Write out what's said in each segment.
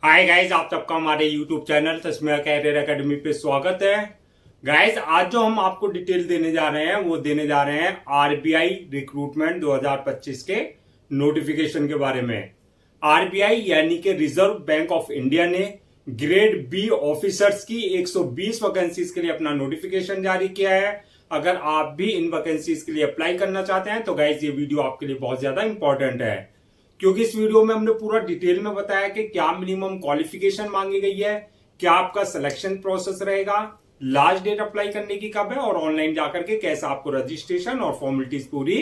Hi guys, आप सबका हमारे YouTube channel Tasmia career academy पे स्वागत है। गाइस, आज जो हम आपको डिटेल देने जा रहे हैं वो देने जा रहे हैं आरबीआई रिक्रूटमेंट 2025 के नोटिफिकेशन के बारे में। आरबीआई यानी कि रिजर्व बैंक ऑफ इंडिया ने ग्रेड बी ऑफिसर्स की 120 वैकेंसीज के लिए अपना नोटिफिकेशन जारी किया है। अगर आप भी इन वैकेंसीज के लिए अप्लाई करना चाहते हैं तो गाइस ये वीडियो आपके लिए बहुत ज्यादा इंपॉर्टेंट है, क्योंकि इस वीडियो में हमने पूरा डिटेल में बताया कि क्या मिनिमम क्वालिफिकेशन मांगी गई है, क्या आपका सिलेक्शन प्रोसेस रहेगा, लास्ट डेट अप्लाई करने की कब है और ऑनलाइन जाकर के कैसे आपको रजिस्ट्रेशन और फॉर्मेलिटीज पूरी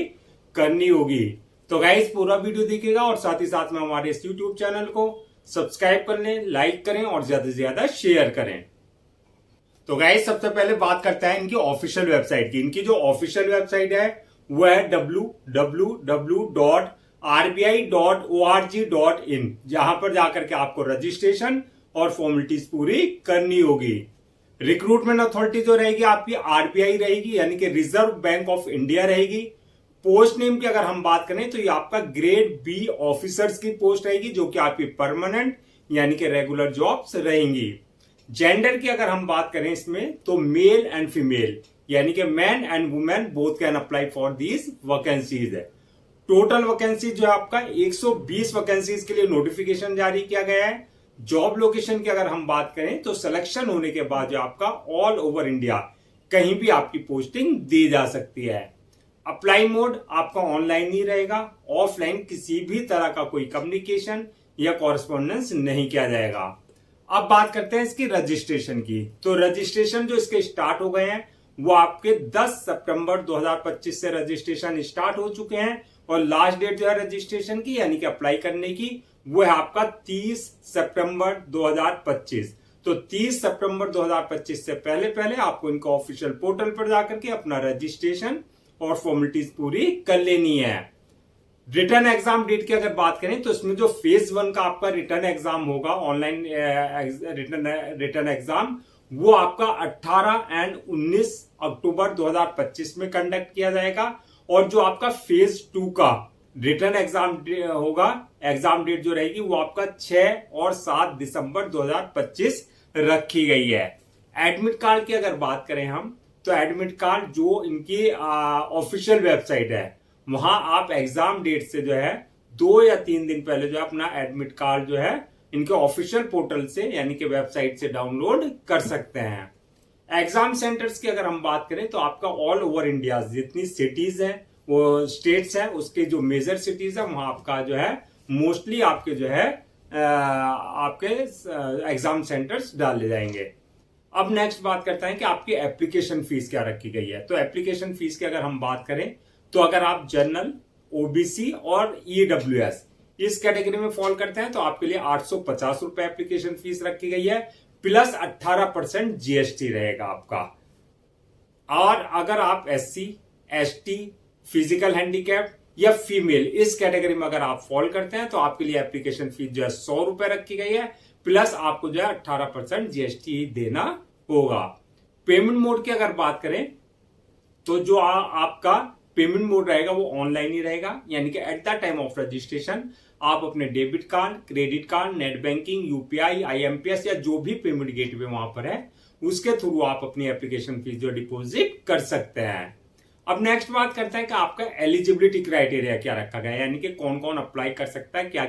करनी होगी। तो गाइस पूरा वीडियो देखिएगा और साथ ही साथ में हमारे इस यूट्यूब चैनल को सब्सक्राइब कर लें, लाइक करें और ज्यादा से ज्यादा शेयर करें। तो गाइस सबसे पहले बात करते हैं इनकी ऑफिशियल वेबसाइट की। इनकी जो ऑफिशियल वेबसाइट है वो है www.rbi.org.in, जहां पर जाकर के आपको रजिस्ट्रेशन और फॉर्मेलिटीज पूरी करनी होगी। रिक्रूटमेंट अथॉरिटी जो रहेगी आपकी आरबीआई रहेगी, यानी कि रिजर्व बैंक ऑफ इंडिया रहेगी। पोस्ट नेम की अगर हम बात करें तो ये आपका ग्रेड बी ऑफिसर्स की पोस्ट रहेगी, जो कि आपकी परमानेंट यानी कि रेगुलर जॉब्स रहेंगी। जेंडर की अगर हम बात करें इसमें तो मेल एंड फीमेल यानी कि man and women both can apply for these vacancies है। टोटल वैकेंसी जो है आपका 120 वैकेंसीज के लिए नोटिफिकेशन जारी किया गया है। जॉब लोकेशन की अगर हम बात करें तो सिलेक्शन होने के बाद जो आपका ऑल ओवर इंडिया कहीं भी आपकी पोस्टिंग दी जा सकती है। अप्लाई मोड आपका ऑनलाइन ही रहेगा, ऑफलाइन किसी भी तरह का कोई कम्युनिकेशन या कॉरेस्पॉन्डेंस नहीं किया जाएगा। अब बात करते हैं इसकी रजिस्ट्रेशन की। तो रजिस्ट्रेशन जो इसके स्टार्ट हो गए हैं वो आपके 10 सितंबर 2025 से रजिस्ट्रेशन स्टार्ट हो चुके हैं और लास्ट डेट जो है रजिस्ट्रेशन की यानी कि अप्लाई करने की वो है आपका 30 सितंबर 2025। तो 30 सितंबर 2025 से पहले पहले आपको इनका ऑफिशियल पोर्टल पर जाकर के अपना रजिस्ट्रेशन और फॉर्मेलिटीज पूरी कर लेनी है। रिटर्न एग्जाम डेट की अगर बात करें तो इसमें जो फेज 1 का आपका रिटर्न एग्जाम होगा, ऑनलाइन रिटर्न एग्जाम, वो आपका 18 एंड 19 अक्टूबर 2025 में कंडक्ट किया जाएगा। और जो आपका फेज 2 का रिटर्न एग्जाम होगा, एग्जाम डेट जो रहेगी वो आपका 6 और 7 दिसंबर 2025 रखी गई है। एडमिट कार्ड की अगर बात करें हम तो एडमिट कार्ड जो इनकी ऑफिशियल वेबसाइट है वहां आप एग्जाम डेट से जो है 2 या 3 दिन पहले जो है अपना एडमिट कार्ड जो है इनके ऑफिशियल पोर्टल से यानी कि वेबसाइट से डाउनलोड कर सकते हैं। एग्जाम सेंटर्स की अगर हम बात करें तो आपका ऑल ओवर इंडिया जितनी सिटीज हैं वो स्टेट्स हैं उसके जो मेजर सिटीज है वहां आपका जो है मोस्टली आपके जो है आपके एग्जाम सेंटर्स डाले जाएंगे। अब नेक्स्ट बात करते हैं कि आपकी एप्लीकेशन फीस क्या रखी गई है। तो एप्लीकेशन फीस की अगर हम बात करें तो अगर आप जनरल, ओबीसी और ईडब्ल्यूएस इस कैटेगरी में फॉल करते हैं तो आपके लिए 850 रुपए एप्लीकेशन फीस रखी गई है, प्लस 18% जीएसटी रहेगा आपका। और अगर आप एससी, एसटी, फिजिकल हैंडीकैप या फीमेल इस कैटेगरी में अगर आप फॉल करते हैं तो आपके लिए एप्लीकेशन फीस जो है 100 रुपए रखी गई है, प्लस आपको जो है 18% जीएसटी देना होगा। पेमेंट मोड की अगर बात करें तो जो आपका पेमेंट मोड रहेगा वो ऑनलाइन ही रहेगा, यानी कि at the time of registration आप अपने debit card, credit card, net banking, UPI, IMPS या जो भी पेमेंट गेटवे वहां पर है उसके थ्रू आप अपनी एप्लीकेशन फीस जो डिपॉजिट कर सकते हैं। अब नेक्स्ट बात करते हैं कि आपका एलिजिबिलिटी क्राइटेरिया क्या रखा गया है, यानी कि कौन कौन अप्लाई कर सकता है, क्या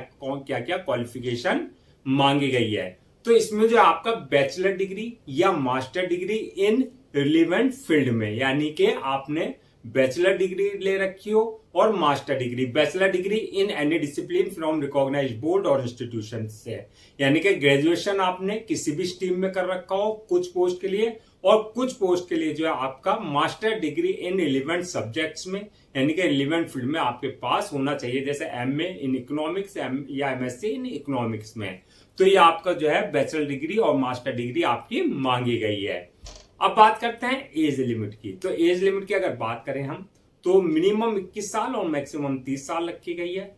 क्या क्वालिफिकेशन मांगी गई है। तो इसमें जो आपका बैचलर डिग्री या master degree in relevant field में, यानी कि आपने बैचलर डिग्री ले रखी हो और master degree, bachelor degree in any discipline from recognised board और इंस्टीट्यूशन से, यानी कि ग्रेजुएशन आपने किसी भी स्ट्रीम में कर रखा हो कुछ पोस्ट के लिए, और कुछ पोस्ट के लिए जो है आपका master degree in relevant subjects में यानी कि रिलेवेंट फील्ड में आपके पास होना चाहिए, जैसे एमए इन इकोनॉमिक्स या एमएससी इन इकोनॉमिक्स में। तो ये आपका जो है बैचलर डिग्री और मास्टर डिग्री आपकी मांगी गई है। अब बात करते हैं एज लिमिट की। तो एज लिमिट की अगर बात करें हम तो मिनिमम 21 साल और मैक्सिमम 30 साल रखी गई है,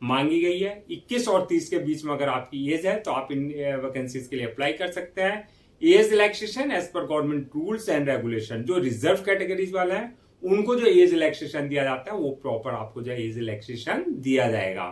मांगी गई है। 21 और 30 के बीच में अगर आपकी एज है तो आप इन वैकेंसीज के लिए अप्लाई कर सकते हैं। Age relaxation as per government rules and regulation, जो रिजर्व कैटेगरीज वाला है उनको जो एज रिलैक्सेशन दिया जाता है वो प्रॉपर आपको जो एज रिलैक्सेशन दिया जाएगा।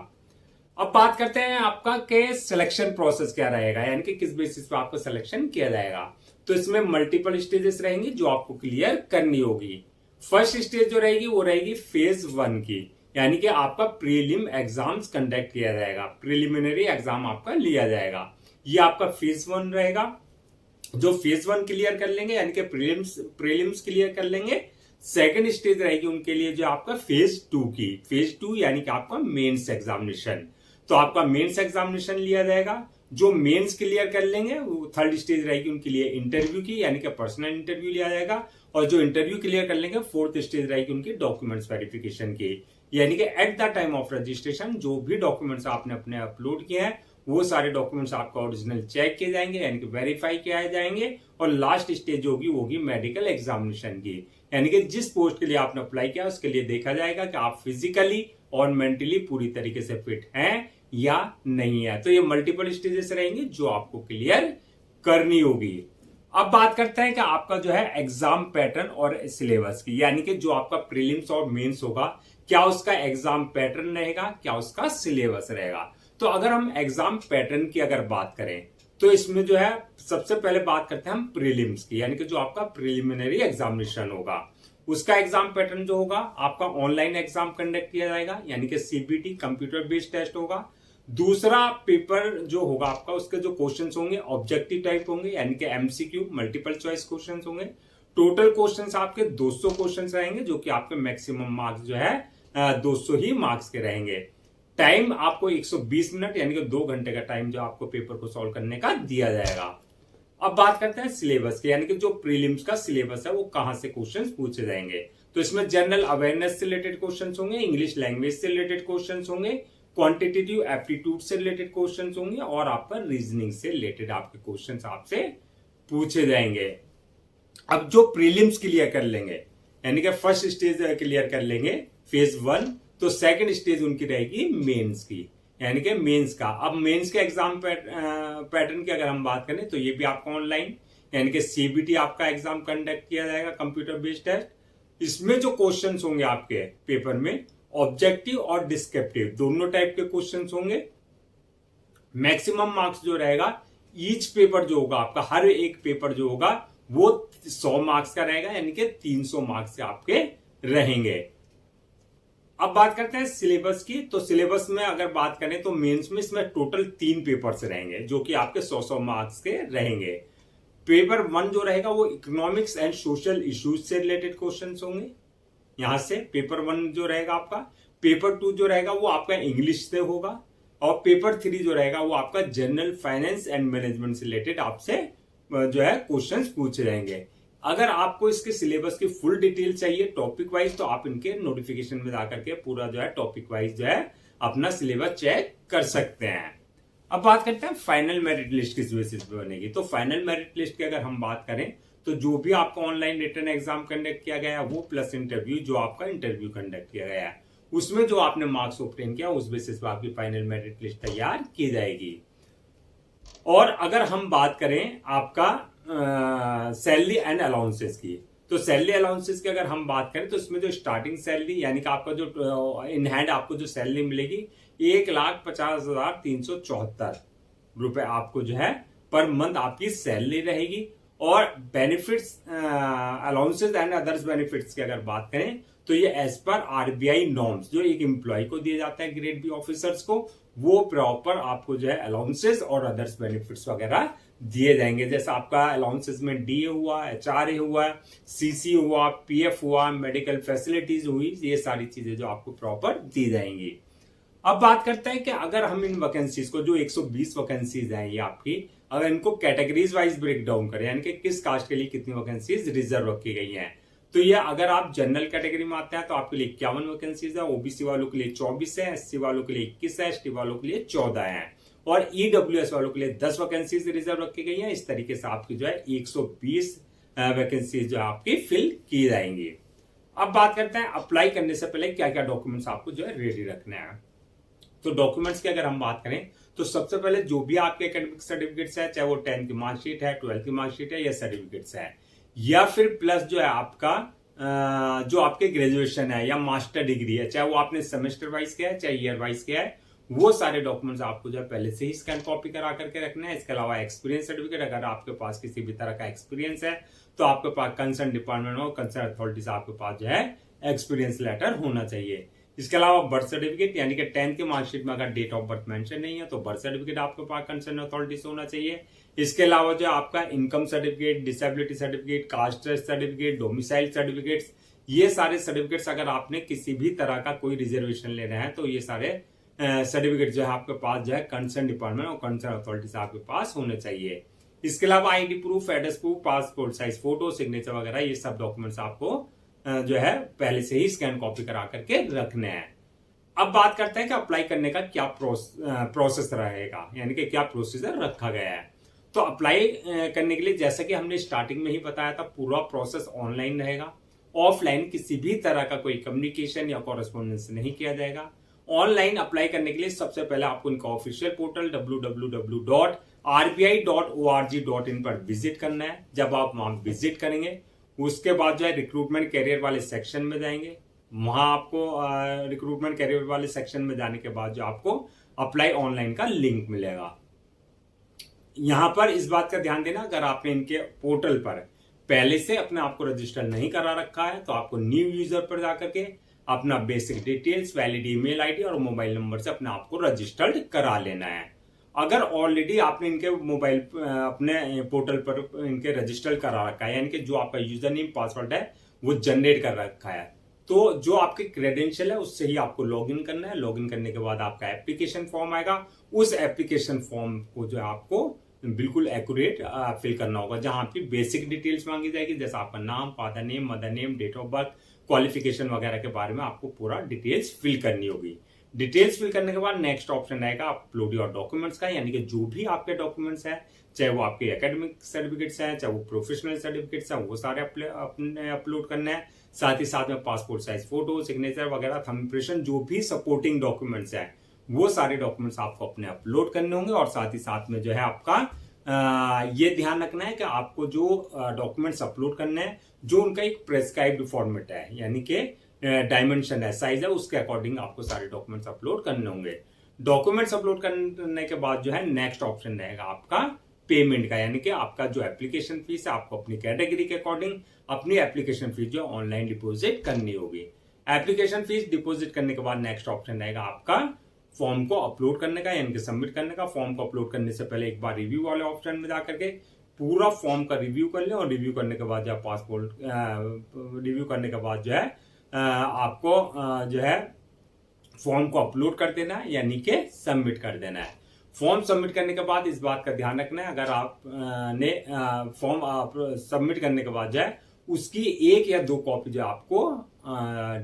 अब बात करते हैं आपका के सिलेक्शन प्रोसेस क्या रहेगा, यानी कि किस बेसिस पे आपका सिलेक्शन किया जाएगा। तो इसमें मल्टीपल स्टेजेस रहेंगी जो आपको क्लियर करनी होगी। फर्स्ट स्टेज जो रहेगी वो रहेगी फेज 1 की, यानी कि आपका प्रीलिम एग्जाम्स कंडक्ट किया जाएगा, प्रिलिमिनरी एग्जाम आपका लिया जाएगा। ये आपका फेज 1 रहेगा। जो फेज 1 क्लियर कर लेंगे यानी कि प्रीलिम्स क्लियर कर लेंगे, सेकंड स्टेज रहेगी उनके लिए जो आपका फेज 2 की, फेज 2 यानी कि आपका मेंस एग्जामिनेशन। तो आपका मेंस एग्जामिनेशन लिया जाएगा। जो मेंस क्लियर कर लेंगे वो थर्ड स्टेज रहेगी उनके लिए इंटरव्यू की, यानी कि पर्सनल इंटरव्यू लिया जाएगा। और जो इंटरव्यू क्लियर कर लेंगे फोर्थ स्टेज रहेगी उनकी डॉक्यूमेंट्स वेरिफिकेशन की, यानी कि at the time of registration जो भी डॉक्यूमेंट्स आपने अपने अपलोड किए हैं वो सारे डॉक्यूमेंट्स आपका ओरिजिनल चेक किए जाएंगे, यानी कि वेरीफाई किए जाएंगे। और लास्ट स्टेज होगी वो होगी मेडिकल एग्जामिनेशन की, यानी कि जिस पोस्ट के लिए आपने अप्लाई किया उसके लिए देखा जाएगा कि आप फिजिकली और मेंटली पूरी तरीके से फिट हैं या नहीं है। तो ये मल्टीपल स्टेजेस रहेंगी जो आपको क्लियर करनी होगी। अब बात करते हैं कि आपका जो है एग्जाम पैटर्न और सिलेबस की, यानी कि जो आपका प्रीलिम्स और मेंस होगा क्या उसका एग्जाम पैटर्न रहेगा, क्या उसका सिलेबस रहेगा। तो अगर हम एग्जाम पैटर्न की अगर बात करें तो इसमें जो है सबसे पहले बात करते हैं हम प्रीलिम्स की, यानी कि जो आपका प्रिलिमिनरी एग्जामिनेशन होगा उसका एग्जाम पैटर्न जो होगा आपका ऑनलाइन एग्जाम कंडक्ट किया जाएगा, यानी कि सीबीटी कंप्यूटर बेस्ड टेस्ट होगा। दूसरा पेपर जो होगा आपका उसके जो क्वेश्चंस होंगे ऑब्जेक्टिव टाइप होंगे, यानी कि एमसीक्यू मल्टीपल चॉइस क्वेश्चंस होंगे। टोटल क्वेश्चंस आपके 200 क्वेश्चंस रहेंगे जो कि आपके मैक्सिमम मार्क्स जो है 200 ही मार्क्स के रहेंगे। टाइम आपको 120 मिनट यानी कि 2 घंटे का टाइम जो आपको पेपर को सॉल्व करने का दिया जाएगा। अब बात करते हैं सिलेबस की, यानी कि जो प्रीलिम्स का सिलेबस है वो कहां से क्वेश्चंस पूछे जाएंगे। तो इसमें जनरल अवेयरनेस से रिलेटेड क्वेश्चंस होंगे, इंग्लिश लैंग्वेज से रिलेटेड क्वेश्चंस होंगे, क्वांटिटेटिव एप्टीट्यूड से रिलेटेड क्वेश्चंस होंगे और आपका रीजनिंग से रिलेटेड आपके क्वेश्चंस आपसे पूछे जाएंगे। अब जो प्रीलिम्स क्लियर कर लेंगे यानी कि फर्स्ट स्टेज क्लियर कर लेंगे फेज 1, तो सेकंड स्टेज उनकी रहेगी मेंस की, यानी कि मेंस का। अब मेंस के एग्जाम पैटर्न की अगर हम बात करें तो ये भी आपका ऑनलाइन यानी कि सीबीटी आपका एग्जाम कंडक्ट किया जाएगा, कंप्यूटर बेस्ड टेस्ट। इसमें जो क्वेश्चंस होंगे आपके पेपर में ऑब्जेक्टिव और डिस्क्रिप्टिव दोनों टाइप के क्वेश्चंस होंगे। मैक्सिमम मार्क्स जो रहेगा ईच पेपर जो होगा आपका, हर एक पेपर जो होगा वो 100 मार्क्स का रहेगा, यानी कि 300 मार्क्स के आपके रहेंगे। अब बात करते हैं सिलेबस की। तो सिलेबस में अगर बात करें तो मेंस में इसमें टोटल 3 पेपर्स रहेंगे जो कि आपके 100 मार्क्स के रहेंगे। पेपर 1 जो रहेगा वो इकोनॉमिक्स एंड सोशल इश्यूज से रिलेटेड क्वेश्चंस होंगे यहां से, पेपर 1 जो रहेगा आपका। पेपर 2 जो रहेगा वो आपका इंग्लिश से होगा और पेपर 3 जो रहेगा वो आपका जनरल फाइनेंस एंड मैनेजमेंट से रिलेटेड आपसे जो है क्वेश्चंस पूछे जाएंगे। अगर आपको इसके सिलेबस की फुल डिटेल चाहिए टॉपिक वाइज तो आप इनके नोटिफिकेशन में जाकर के पूरा जो है टॉपिक वाइज जो है अपना सिलेबस चेक कर सकते हैं। अब बात करते हैं फाइनल मेरिट लिस्ट किस बेसिस पे बनेगी। तो फाइनल मेरिट लिस्ट की अगर हम बात करें तो जो भी आपका ऑनलाइन रिटन एग्जाम कंडक्ट किया गया वो प्लस इंटरव्यू जो आपका इंटरव्यू कंडक्ट किया गया है उसमें जो आपने मार्क्स ऑब्टेन किया उस बेसिस पे आपकी फाइनल मेरिट लिस्ट तैयार की जाएगी। और अगर हम बात करें आपका सैलरी एंड अलाउंसेस की, तो सैलरी अलाउंसेस की अगर हम बात करें तो इसमें जो स्टार्टिंग सैलरी यानी कि आपका जो इन हैंड आपको जो सैलरी मिलेगी 1,50,374 रुपए आपको जो है पर मंथ आपकी सैलरी रहेगी। और benefits allowances and others benefits की अगर बात करें तो ये एज पर आरबीआई नॉर्म्स जो एक एम्प्लॉय को दिए जाते हैं ग्रेड बी ऑफिसर्स को, वो प्रॉपर आपको जो है अलाउंसेस और अदर्स बेनिफिट्स वगैरह दिए जाएंगे। जैसे आपका अलाउंसेस में डीए हुआ, एचआरए हुआ, सीसी हुआ, पीएफ हुआ, मेडिकल फैसिलिटीज हुई, ये सारी चीजें जो आपको प्रॉपर दी जाएंगी। अब बात करते हैं कि अगर हम इन वैकेंसीज को जो 120 वैकेंसीज हैं ये आपकी, अगर इनको कैटेगरीज वाइज ब्रेक डाउन करें यानी कि किस कास्ट के लिए कितनी वैकेंसीज रिजर्व रखी गई हैं, तो ये अगर आप जनरल कैटेगरी में आते हैं तो आपके लिए 51 वैकेंसीज है, ओबीसी वालों के लिए 24 है, एससी वालों के लिए 21 है, एसटी वालों के लिए 14 है और ईडब्ल्यूएस वालों के लिए 10 वैकेंसीज रिजर्व रखी गई है। इस तरीके से आपकी जो है 120 वैकेंसीज जो आपकी फिल की जाएंगी। अब बात करते हैं अप्लाई करने से पहले क्या क्या डॉक्यूमेंट्स आपको जो है रेडी रखना है। तो डॉक्यूमेंट्स की अगर हम बात करें तो सबसे पहले जो भी आपके एकेडमिक सर्टिफिकेट्स है, चाहे वो 10th की मार्कशीट है, 12th की मार्कशीट है या सर्टिफिकेट्स है या फिर प्लस जो है आपका जो आपके ग्रेजुएशन है या मास्टर डिग्री है, चाहे वो आपने सेमेस्टर वाइज किया है चाहे ईयर वाइज किया है, वो सारे डॉक्यूमेंट्स आपको जो है पहले से ही स्कैन कॉपी करा करके रखना है। इसके अलावा एक्सपीरियंस सर्टिफिकेट, अगर आपके पास किसी भी तरह का एक्सपीरियंस है तो आपके पास कंसर्न डिपार्टमेंट और कंसर्न अथॉरिटी से आपके पास जो है एक्सपीरियंस लेटर होना चाहिए। इसके अलावा बर्थ सर्टिफिकेट, यानी कि 10th की मार्कशीट में अगर डेट ऑफ बर्थ मेंशन नहीं है तो बर्थ सर्टिफिकेट आपके पास कंसर्न अथॉरिटी से होना चाहिए। इसके अलावा जो आपका income certificate, disability certificate, caste certificate, domicile certificates, ये सारे सर्टिफिकेट्स अगर आपने किसी भी तरह का कोई रिजर्वेशन ले रहे हैं तो ये सारे सर्टिफिकेट जो है आपके पास जो है कंसर्न डिपार्टमेंट और कंसर्न अथॉरिटी से आपके पास होने चाहिए। इसके अलावा ID proof, address proof, passport size photo, signature वगैरह ये सब डॉक्यूमेंट्स आपको जो है पहले से ही स्कैन कॉपी करा करके रखने हैं। अब बात करते हैं कि अप्लाई करने का क्या प्रोसेस रहेगा, यानी कि क्या प्रोसीजर रखा गया है। तो अप्लाई करने के लिए जैसा कि हमने स्टार्टिंग में ही बताया था, पूरा प्रोसेस ऑनलाइन रहेगा। ऑफलाइन किसी भी तरह का कोई कम्युनिकेशन या कॉरेस्पॉन्डेंस नहीं किया जाएगा। ऑनलाइन अप्लाई करने के लिए सबसे पहले आपको इनका ऑफिशियल पोर्टल www.rbi.org.in पर विजिट करना है। जब आप वहां विजिट करेंगे उसके बाद जो है रिक्रूटमेंट कैरियर वाले सेक्शन में जाएंगे। वहां आपको रिक्रूटमेंट कैरियर वाले सेक्शन में जाने के बाद जो आपको अप्लाई ऑनलाइन का लिंक मिलेगा। यहां पर इस बात का ध्यान देना, अगर आपने इनके पोर्टल पर पहले से अपने आप को रजिस्टर नहीं करा रखा है तो आपको न्यू यूजर पर जाकर के अपना basic details, valid email ID और मोबाइल नंबर से अपने आप को रजिस्टर्ड करा लेना है। अगर ऑलरेडी आपने इनके मोबाइल अपने पोर्टल पर इनके रजिस्टर करा रखा है, यानी कि जो आपका यूजर नेम पासवर्ड है वो जनरेट कर रखा है, तो जो आपके क्रेडेंशियल है उससे ही आपको लॉगिन करना है। लॉगिन करने के बाद आपका एप्लीकेशन फॉर्म आएगा। उस एप्लीकेशन फॉर्म को जो है आपको बिल्कुल एक्यूरेट फिल करना होगा, जहां आपकी बेसिक डिटेल्स मांगी जाएगी, जैसे आपका नाम, father name, mother name, date of birth, qualification वगैरह के बारे में आपको पूरा डिटेल्स फिल करनी होगी। डिटेल्स फिल करने के बाद नेक्स्ट ऑप्शन आएगा अपलोड योर डॉक्यूमेंट्स का, यानी कि जो भी आपके डॉक्यूमेंट्स हैं, चाहे वो आपके एकेडमिक सर्टिफिकेट्स हैं, चाहे वो प्रोफेशनल सर्टिफिकेट्स हैं, वो सारे अपने अपलोड करने हैं। साथ ही साथ में पासपोर्ट साइज फोटो, सिग्नेचर वगैरह, थंब इम्प्रेशन, जो भी सपोर्टिंग डॉक्यूमेंट्स हैं वो सारे डॉक्यूमेंट्स आपको अपने अपलोड करने होंगे। और साथ ही साथ में जो है आपका ये ध्यान रखना है कि आपको जो डॉक्यूमेंट्स अपलोड करने हैं, जो उनका एक प्रेस्क्राइब्ड फॉर्मेट है, यानी कि डायमेंशन है, साइज है, उसके अकॉर्डिंग आपको सारे डॉक्यूमेंट्स अपलोड करने होंगे। डॉक्यूमेंट्स अपलोड करने के बाद जो है नेक्स्ट ऑप्शन रहेगा आपका पेमेंट का, यानी कि आपका जो एप्लीकेशन फीस है आपको अपनी कैटेगरी के अकॉर्डिंग अपनी एप्लीकेशन फीस जो ऑनलाइन डिपॉजिट करनी होगी। एप्लीकेशन फीस डिपॉजिट करने के बाद नेक्स्ट ऑप्शन रहेगा आपका फॉर्म को अपलोड करने का, यानी कि सबमिट करने का। फॉर्म को अपलोड करने से पहले एक बार रिव्यू वाले ऑप्शन में जाकर के पूरा फॉर्म का रिव्यू कर ले, और रिव्यू करने के बाद जो पासपोर्ट रिव्यू करने के बाद जो है आपको जो है फॉर्म को अपलोड कर देना है, यानी कि सबमिट कर देना है। फॉर्म सबमिट करने के बाद इस बात का ध्यान रखना है, अगर आप ने फॉर्म सबमिट करने के बाद जो है उसकी 1 या 2 कॉपी जो आपको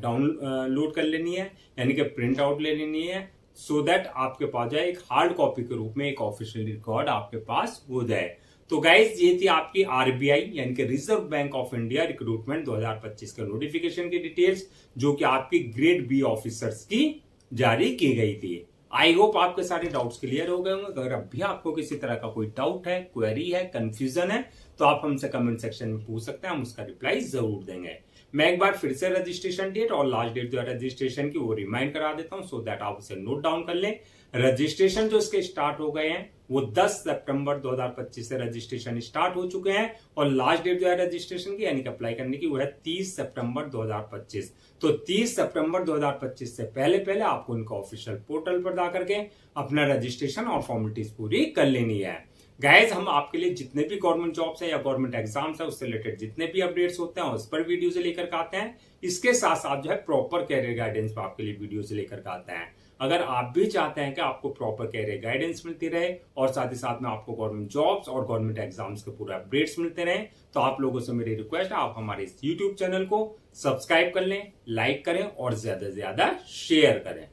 डाउनलोड कर लेनी है, यानी कि प्रिंट आउट ले लेनी है, सो दैट आपके पास जो है एक हार्ड कॉपी के रूप में एक ऑफिशियल रिकॉर्ड आपके पास हो जाए। तो गाइज ये थी आपकी आरबीआई यानी कि reserve bank of India recruitment 2025 के नोटिफिकेशन की डिटेल्स, जो कि आपकी ग्रेड बी ऑफिसर्स की जारी की गई थी। आई होप आपके सारे डाउट्स क्लियर हो गए होंगे। अगर अब भी आपको किसी तरह का कोई डाउट है, क्वेरी है, कंफ्यूजन है, तो आप हमसे कमेंट सेक्शन में पूछ सकते हैं, हम उसका रिप्लाई जरूर देंगे। मैं एक बार फिर से रजिस्ट्रेशन डेट और लास्ट डेट जो है रजिस्ट्रेशन की वो रिमाइंड करा देता हूं, सो दैट आप उसे नोट डाउन कर लें। रजिस्ट्रेशन जो इसके स्टार्ट हो गए हैं वो 10 सितंबर 2025 से रजिस्ट्रेशन स्टार्ट हो चुके हैं, और लास्ट डेट जो है रजिस्ट्रेशन की यानी कि अप्लाई करने की वो है 30 सितंबर 2025। तो 30 सितंबर 2025 से पहले आपको इनका ऑफिशियल पोर्टल पर जाकर के अपना रजिस्ट्रेशन और फॉर्मेलिटीज पूरी कर लेनी है। गाइज हम आपके लिए जितने भी गवर्नमेंट जॉब्स है या गवर्नमेंट एग्जाम्स है उससे रिलेटेड जितने भी अपडेट्स होते हैं उस पर वीडियोज लेकर के आते हैं। इसके साथ साथ जो है प्रॉपर कैरियर गाइडेंस पर आपके लिए वीडियोज लेकर के आते हैं। अगर आप भी चाहते हैं कि आपको प्रॉपर कैरियर गाइडेंस मिलती रहे और साथ ही साथ में आपको गवर्नमेंट जॉब्स और गवर्नमेंट एग्जाम्स के पूरे अपडेट्स मिलते रहे, तो आप लोगों से मेरी रिक्वेस्ट है आप हमारे इस यूट्यूब चैनल को सब्सक्राइब कर लें, लाइक करें और ज्यादा से ज्यादा शेयर करें।